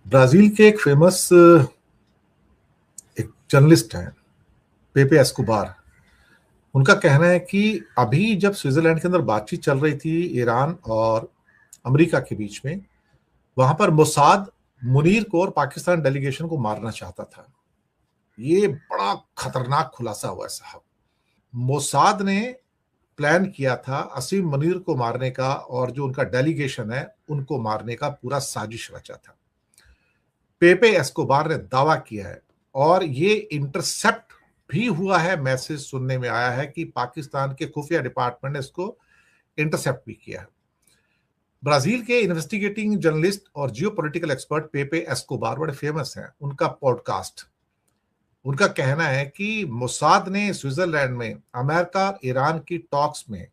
Brazil के एक famous एक जर्नलिस्ट हैं, पेपे एस्कोबार। उनका कहना है कि अभी जब स्विट्जरलैंड के अंदर बातचीत चल रही थी ईरान और अमेरिका के बीच में, वहां पर मोसाद मुनीर को और पाकिस्तान डेलीगेशन को मारना चाहता था। ये बड़ा खतरनाक खुलासा हुआ है साहब। मोसाद ने प्लान किया था असीम मुनीर को मारने का, और जो उनका डेलीगेशन है उनको मारने का पूरा साजिश रचा था। पेपे एस्कोबार ने दावा किया है, और ये इंटरसेप्ट भी हुआ है। मैसेज सुनने में आया है कि पाकिस्तान के खुफिया डिपार्टमेंट ने इसको इंटरसेप्ट भी किया है। ब्राजील के इन्वेस्टिगेटिंग जर्नलिस्ट और जियोपॉलिटिकल एक्सपर्ट पेपे एस्कोबार बड़े फेमस हैं। उनका पॉडकास्ट, उनका कहना है कि मोसाद ने स्विट्जरलैंड में अमेरिका और ईरान की टॉक्स में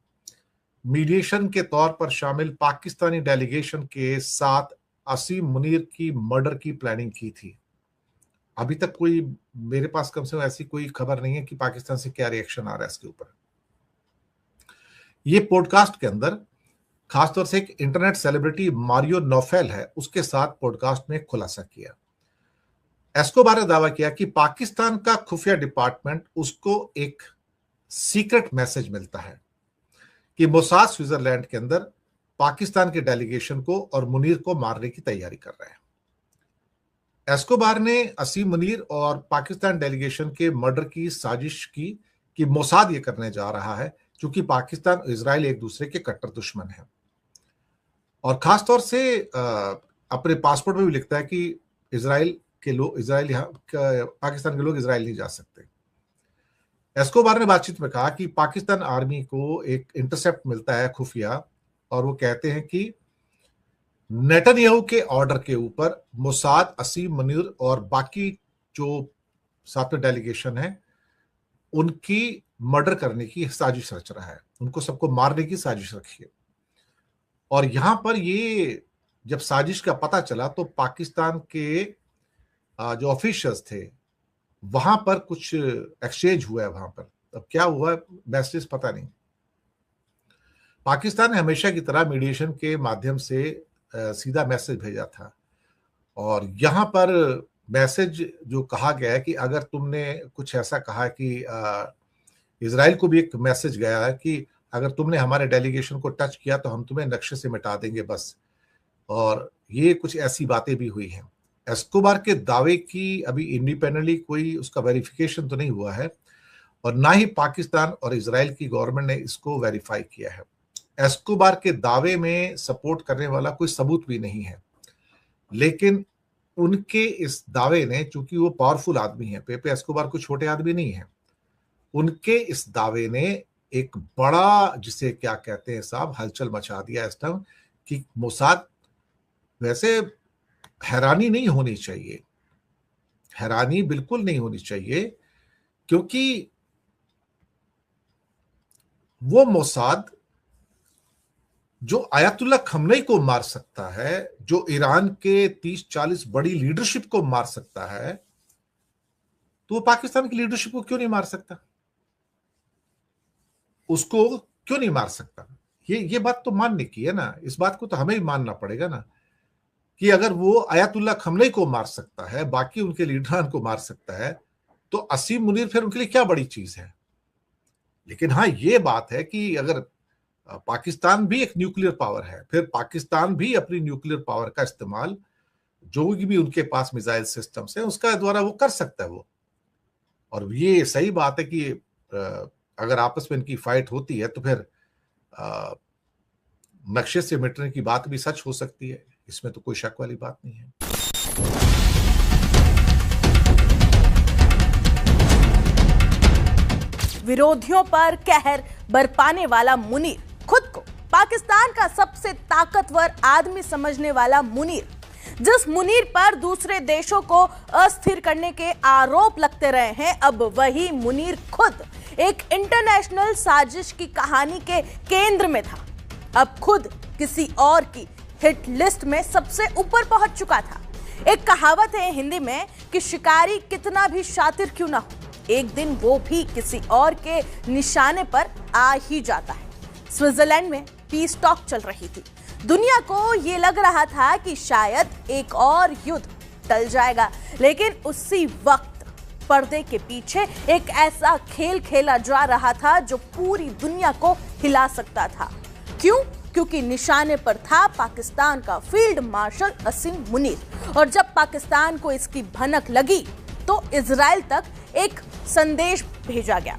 मीडिएशन के तौर पर शामिल पाकिस्तानी डेलीगेशन के साथ असीम मुनीर की मर्डर की प्लानिंग की थी। अभी तक कोई, मेरे पास कम से कम ऐसी कोई खबर नहीं है कि पाकिस्तान से क्या रिएक्शन आ रहा है इसके ऊपर। ये पॉडकास्ट के अंदर खासतौर से एक इंटरनेट सेलिब्रिटी मारियो नोफेल है, उसके साथ पॉडकास्ट में खुलासा किया। एस्कोबार ने दावा किया कि पाकिस्तान का खुफिया डिपार्टमेंट उसको एक सीक्रेट मैसेज मिलता है कि मोसाद स्विट्जरलैंड के अंदर पाकिस्तान के डेलीगेशन को और मुनीर को मारने की तैयारी कर रहे हैं। एस्कोबार ने असीम मुनीर और पाकिस्तान डेलीगेशन के मर्डर की साजिश की कि मोसाद ये करने जा रहा है, क्योंकि पाकिस्तान और इजराइल एक दूसरे के कट्टर दुश्मन हैं। और खासतौर से अपने पासपोर्ट में भी लिखता है कि इजराइल के लोग, इजराइल यहाँ पाकिस्तान के लोग इजराइल नहीं जा सकते। एस्कोबार ने बातचीत में कहा कि पाकिस्तान आर्मी को एक इंटरसेप्ट मिलता है खुफिया, और वो कहते हैं कि नेतन्याहू के ऑर्डर के ऊपर मोसाद असीम मुनीर और बाकी जो साथ में डेलीगेशन है उनकी मर्डर करने की साजिश रच रहा है, उनको सबको मारने की साजिश रखी है। और यहां पर ये जब साजिश का पता चला तो पाकिस्तान के जो ऑफिशियल्स थे वहां पर कुछ एक्सचेंज हुआ है। वहां पर अब क्या हुआ मैसेज पता नहीं। पाकिस्तान ने हमेशा की तरह मीडिएशन के माध्यम से सीधा मैसेज भेजा था, और यहां पर मैसेज जो कहा गया है कि अगर तुमने कुछ ऐसा कहा है कि इजराइल को भी एक मैसेज गया है कि अगर तुमने हमारे डेलीगेशन को टच किया तो हम तुम्हें नक्शे से मिटा देंगे बस। और ये कुछ ऐसी बातें भी हुई हैं। एस्कोबार के दावे की अभी इंडिपेंडेंटली कोई उसका वेरिफिकेशन तो नहीं हुआ है, और ना ही पाकिस्तान और इजराइल की गवर्नमेंट ने इसको वेरीफाई किया है। एस्कोबार के दावे में सपोर्ट करने वाला कोई सबूत भी नहीं है, लेकिन उनके इस दावे ने, चूंकि वो पावरफुल आदमी है, पेपे एस्कोबार कोई छोटे आदमी नहीं है, उनके इस दावे ने एक बड़ा, जिसे क्या कहते हैं साहब, हलचल मचा दिया इस टाइम कि मोसाद, वैसे हैरानी नहीं होनी चाहिए, हैरानी बिल्कुल नहीं होनी चाहिए, क्योंकि वो मोसाद जो आयतुल्ला खमनेई को मार सकता है, जो ईरान के 30-40 बड़ी लीडरशिप को मार सकता है, तो वो पाकिस्तान की लीडरशिप को क्यों नहीं मार सकता? उसको क्यों नहीं मार सकता? ये बात तो मानने की है ना। इस बात को तो हमें ही मानना पड़ेगा ना कि अगर वो आयतुल्ला खमनेई को मार सकता है, बाकी उनके लीडरान को मार सकता है, तो असीम मुनीर फिर उनके लिए क्या बड़ी चीज है? लेकिन हाँ, ये बात है कि अगर पाकिस्तान भी एक न्यूक्लियर पावर है, फिर पाकिस्तान भी अपनी न्यूक्लियर पावर का इस्तेमाल जो भी उनके पास मिसाइल सिस्टम्स है उसका द्वारा वो कर सकता है वो। और ये सही बात है कि अगर आपस में इनकी फाइट होती है तो फिर नक्शे से मिटने की बात भी सच हो सकती है, इसमें तो कोई शक वाली बात नहीं है। विरोधियों पर कहर बरपाने वाला मुनीर, खुद को पाकिस्तान का सबसे ताकतवर आदमी समझने वाला मुनीर, जिस मुनीर पर दूसरे देशों को अस्थिर करने के आरोप लगते रहे हैं, अब वही मुनीर खुद एक इंटरनेशनल साजिश की कहानी के केंद्र में था। अब खुद किसी और की हिट लिस्ट में सबसे ऊपर पहुंच चुका था। एक कहावत है हिंदी में कि शिकारी कितना भी शातिर क्यों ना हो, एक दिन वो भी किसी और के निशाने पर आ ही जाता है। स्विट्जरलैंड में पीस टॉक चल रही थी। दुनिया को ये लग रहा था कि शायद एक और युद्ध टल जाएगा। लेकिन उसी वक्त पर्दे के पीछे एक ऐसा खेल खेला जा रहा था जो पूरी दुनिया को हिला सकता था। क्यों? क्योंकि निशाने पर था पाकिस्तान का फील्ड मार्शल असीम मुनीर। और जब पाकिस्तान को इसकी भनक लगी तो इजराइल तक एक संदेश भेजा गया,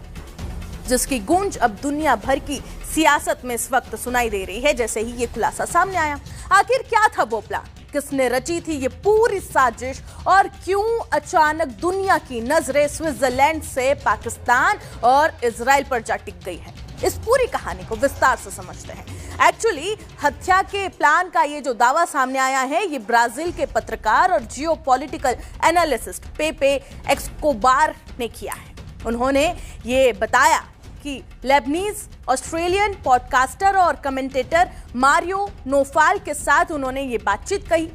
जिसकी गूंज अब दुनिया भर की सियासत में इस वक्त सुनाई दे रही है जैसे ही ये खुलासा सामने आया। आखिर क्या था वो प्लान? किसने रची थी ये पूरी साजिश? और क्यों अचानक दुनिया की नजरें स्विट्जरलैंड से पाकिस्तान और इजराइल पर जा टिक गई है? इस पूरी कहानी को विस्तार से समझते हैं। एक्चुअली हत्या के प्लान का ये जो दावा सामने आया है, ये ब्राजील के पत्रकार और जियोपॉलिटिकल एनालिस्ट पेपे एस्कोबार ने किया है। उन्होंने ये बताया कि लेबनीज ऑस्ट्रेलियन पॉडकास्टर और कमेंटेटर मारियो नोफाल के साथ उन्होंने ये बातचीत कही।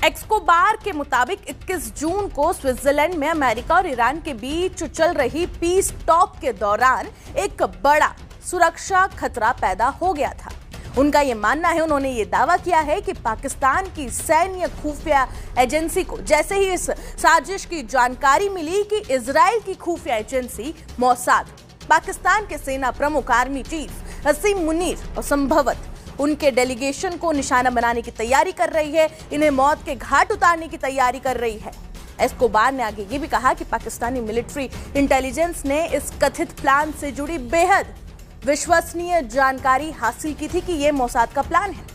एस्कोबार के मुताबिक 21 जून को स्विट्जरलैंड में अमेरिका और ईरान के बीच चल रही पीस टॉक के दौरान एक बड़ा सुरक्षा खतरा पैदा हो गया था। उनका ये मानना है, उन्होंने ये दावा किया है कि पाकिस्तान की सैन्य खुफिया एजेंसी को जैसे ही इस साजिश की जानकारी मिली कि इजराइल की खुफिया एजेंसी मोसाद पाकिस्तान के सेना प्रमुख आर्मी चीफ असीम मुनीर और संभवत उनके डेलीगेशन को निशाना बनाने की तैयारी कर रही है, इन्हें मौत के घाट उतारने की तैयारी कर रही है। एस्कोबार ने आगे ये भी कहा कि पाकिस्तानी मिलिट्री इंटेलिजेंस ने इस कथित प्लान से जुड़ी बेहद विश्वसनीय जानकारी हासिल की थी कि यह मोसाद का प्लान है।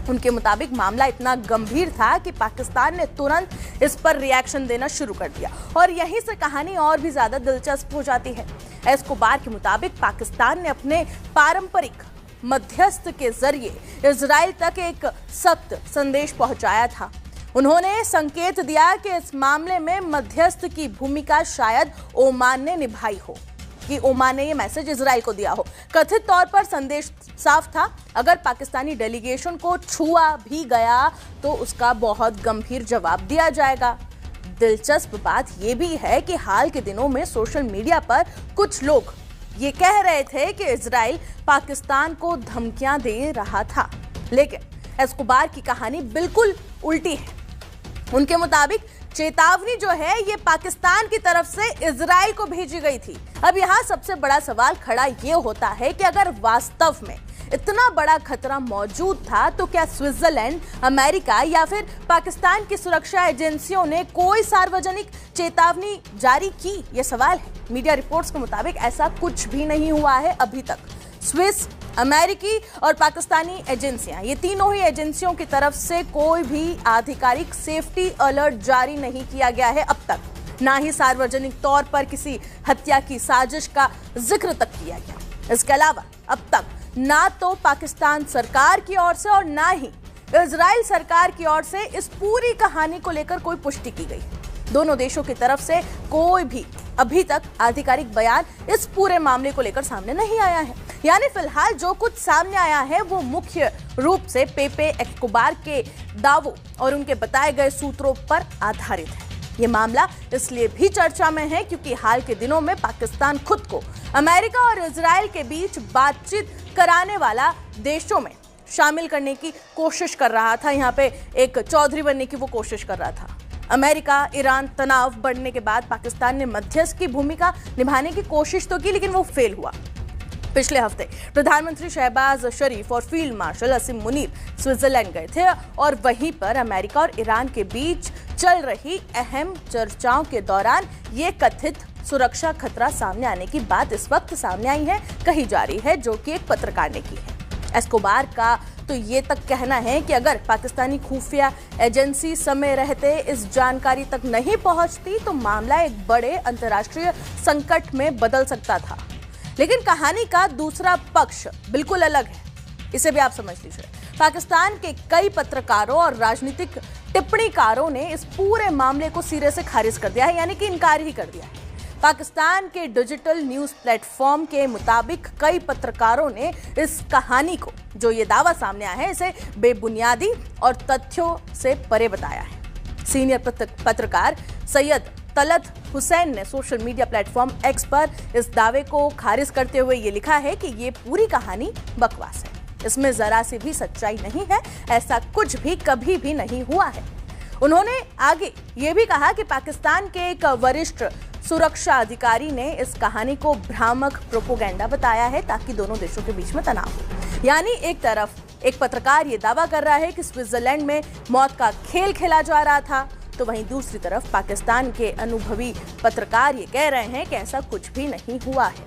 उनके मुताबिक मामला इतना गंभीर था कि पाकिस्तान ने तुरंत इस पर रिएक्शन देना शुरू कर दिया और यहीं से कहानी और भी ज्यादा दिलचस्प हो जाती है। एस्कोबार के मुताबिक पाकिस्तान ने अपने पारंपरिक मध्यस्थ के जरिए इजराइल तक एक सख्त संदेश पहुंचाया था। उन्होंने संकेत दिया कि इस मामले में मध्यस्थ की भूमिका शायद ओमान ने निभाई हो, कि ओमान ने ये मैसेज इजराइल को दिया हो। कथित तौर पर संदेश साफ था, अगर पाकिस्तानी डेलीगेशन को छुआ भी गया तो उसका बहुत गंभीर जवाब दिया जाएगा। दिलचस्प बात यह भी है कि हाल के दिनों में सोशल मीडिया पर कुछ लोग ये कह रहे थे कि इजराइल पाकिस्तान को धमकियां दे रहा था, लेकिन एस्कोबार की कहानी बिल्कुल उल्टी है। उनके मुताबिक चेतावनी जो है ये पाकिस्तान की तरफ से इजराइल को भेजी गई थी। अब यहाँ सबसे बड़ा सवाल खड़ा ये होता है कि अगर वास्तव में इतना बड़ा खतरा मौजूद था तो क्या स्विट्जरलैंड, अमेरिका या फिर पाकिस्तान की सुरक्षा एजेंसियों ने कोई सार्वजनिक चेतावनी जारी की? यह सवाल है। मीडिया रिपोर्ट्स के मुताबिक ऐसा कुछ भी नहीं हुआ है अभी तक। स्विस, अमेरिकी और पाकिस्तानी एजेंसियां, ये तीनों ही एजेंसियों की तरफ से कोई भी आधिकारिक सेफ्टी अलर्ट जारी नहीं किया गया है अब तक, ना ही सार्वजनिक तौर पर किसी हत्या की साजिश का जिक्र तक किया गया। इसके अलावा अब तक ना तो पाकिस्तान सरकार की ओर से और ना ही इजराइल सरकार की ओर से इस पूरी कहानी को लेकर कोई पुष्टि की गई। दोनों देशों की तरफ से कोई भी अभी तक आधिकारिक बयान इस पूरे मामले को लेकर सामने नहीं आया है। यानी फिलहाल जो कुछ सामने आया है वो मुख्य रूप से पेपे एस्कोबार के दावों और उनके बताए गए सूत्रों पर आधारित है। ये मामला इसलिए भी चर्चा में है क्योंकि हाल के दिनों में पाकिस्तान खुद को अमेरिका और इजराइल के बीच बातचीत कराने वाला देशों में शामिल करने की कोशिश कर रहा था। यहाँ पे एक चौधरी बनने की वो कोशिश कर रहा था। अमेरिका ईरान तनाव बढ़ने के बाद पाकिस्तान ने मध्यस्थ की भूमिका निभाने की कोशिश तो की, लेकिन वो फेल हुआ। पिछले हफ्ते प्रधानमंत्री शहबाज शरीफ और फील्ड मार्शल असीम मुनीर स्विट्जरलैंड गए थे और वहीं पर अमेरिका और ईरान के बीच चल रही अहम चर्चाओं के दौरान ये कथित सुरक्षा खतरा सामने आने की बात इस वक्त सामने आई है, कही जा रही है, जो कि एक पत्रकार ने की है। एस्कोबार का तो ये तक कहना है कि अगर पाकिस्तानी खुफिया एजेंसी समय रहते इस जानकारी तक नहीं पहुंचती तो मामला एक बड़े अंतर्राष्ट्रीय संकट में बदल सकता था। लेकिन कहानी का दूसरा पक्ष बिल्कुल अलग है, इसे भी आप समझ लीजिए। पाकिस्तान के कई पत्रकारों और राजनीतिक टिप्पणीकारों ने इस पूरे मामले को सिरे से खारिज कर दिया है, यानी कि इनकार ही कर दिया है। पाकिस्तान के डिजिटल न्यूज प्लेटफॉर्म के मुताबिक कई पत्रकारों ने इस कहानी को, जो ये दावा सामने आया है, इसे बेबुनियादी और तथ्यों से परे बताया है। सीनियर पत्रकार सैयद तलत हुसैन ने सोशल मीडिया प्लेटफॉर्म एक्स पर इस दावे को खारिज करते हुए ये लिखा है कि ये पूरी कहानी बकवास है, इसमें जरा सी भी सच्चाई नहीं है, ऐसा कुछ भी कभी भी नहीं हुआ है। उन्होंने आगे ये भी कहा कि पाकिस्तान के एक वरिष्ठ सुरक्षा अधिकारी ने इस कहानी को भ्रामक प्रोपोगेंडा बताया है ताकि दोनों देशों के बीच में तनाव हो। यानी एक तरफ एक पत्रकार ये दावा कर रहा है कि स्विट्जरलैंड में मौत का खेल खेला जा रहा था, तो वहीं दूसरी तरफ पाकिस्तान के अनुभवी पत्रकार ये कह रहे हैं कि ऐसा कुछ भी नहीं हुआ है।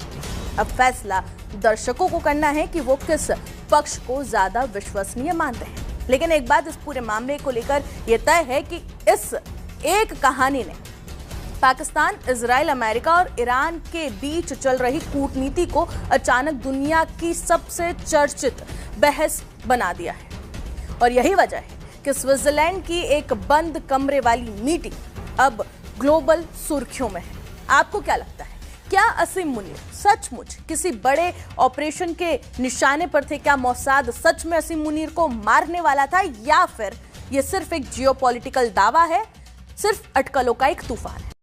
अब फैसला दर्शकों को करना है कि वो किस पक्ष को ज्यादा विश्वसनीय मानते हैं। लेकिन एक बात इस पूरे मामले को लेकर यह तय है कि इस एक कहानी ने पाकिस्तान, इजराइल, अमेरिका और ईरान के बीच चल रही कूटनीति को अचानक दुनिया की सबसे चर्चित बहस बना दिया है। और यही वजह है कि स्विट्जरलैंड की एक बंद कमरे वाली मीटिंग अब ग्लोबल सुर्खियों में है। आपको क्या लगता है, क्या असीम मुनीर सचमुच किसी बड़े ऑपरेशन के निशाने पर थे? क्या मोसाद सच में असीम मुनीर को मारने वाला था, या फिर यह सिर्फ एक जियोपॉलिटिकल दावा है, सिर्फ अटकलों का एक तूफान है?